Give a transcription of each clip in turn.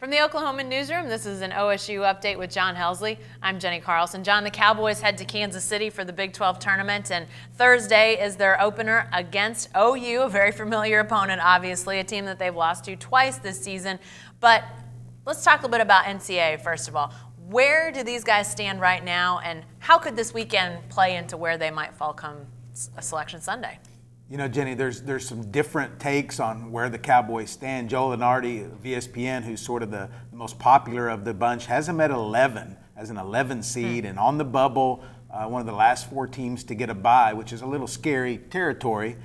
From the Oklahoma newsroom, this is an OSU update with John Helsley. I'm Jenni Carlson. John, the Cowboys head to Kansas City for the Big 12 tournament, and Thursday is their opener against OU, a very familiar opponent, obviously, a team that they've lost to twice this season. But let's talk a little bit about NCAA, first of all. Where do these guys stand right now, and how could this weekend play into where they might fall come Selection Sunday? You know, Jenny, there's some different takes on where the Cowboys stand. Joe Lenardi of ESPN, who's sort of the most popular of the bunch, has them at 11 as an 11 seed and on the bubble, one of the last 4 teams to get a bye, which is a little scary territory.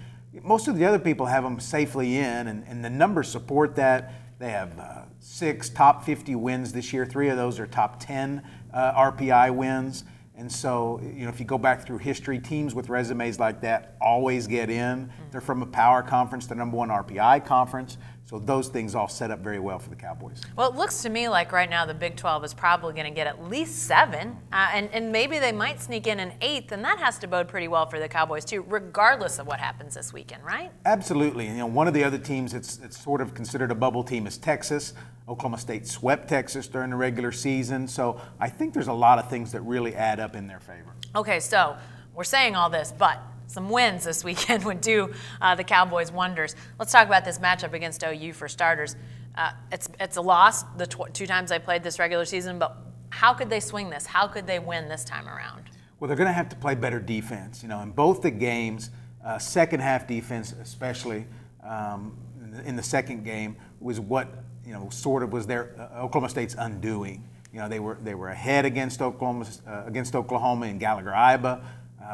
Most of the other people have them safely in, and the numbers support that. They have 6 top 50 wins this year. 3 of those are top 10 RPI wins. And so, you know, if you go back through history, teams with resumes like that always get in. They're from a power conference, the #1 RPI conference. So those things all set up very well for the Cowboys. Well, it looks to me like right now the Big 12 is probably going to get at least 7, and maybe they might sneak in an 8th, and that has to bode pretty well for the Cowboys too, regardless of what happens this weekend, right? Absolutely. And, you know, one of the other teams that's sort of considered a bubble team is Texas. Oklahoma State swept Texas during the regular season, so I think there's a lot of things that really add up in their favor. Okay, so we're saying all this, but some wins this weekend would do the Cowboys wonders. Let's talk about this matchup against OU for starters. It's a loss the 2 times they played this regular season, but how could they swing this? How could they win this time around? Well, they're going to have to play better defense. You know, in both the games, second half defense, especially in the second game, was what, you know, sort of was their Oklahoma State's undoing. You know, they were ahead against Oklahoma in Gallagher-Iba.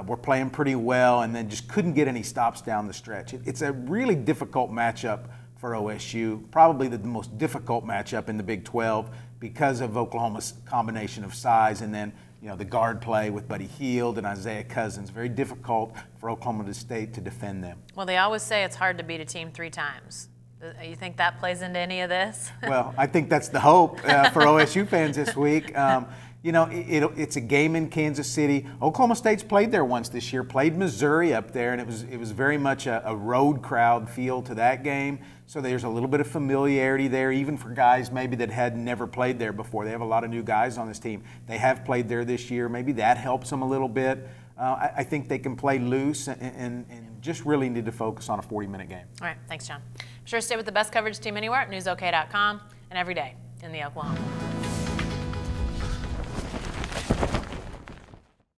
Were playing pretty well, and then just couldn't get any stops down the stretch. It's a really difficult matchup for OSU, probably the most difficult matchup in the Big 12 because of Oklahoma's combination of size and then, you know, the guard play with Buddy Hield and Isaiah Cousins. Very difficult for Oklahoma State to defend them. Well, they always say it's hard to beat a team 3 times. You think that plays into any of this? Well, I think that's the hope for OSU fans this week. You know, it's a game in Kansas City. Oklahoma State's played there once this year, played Missouri up there, and it was very much a road crowd feel to that game. So there's a little bit of familiarity there, even for guys maybe that had never played there before. They have a lot of new guys on this team. They have played there this year. Maybe that helps them a little bit. I think they can play loose and just really need to focus on a 40-minute game. All right, thanks, John. Be sure to stay with the best coverage team anywhere at newsok.com and every day in the Oklahoma.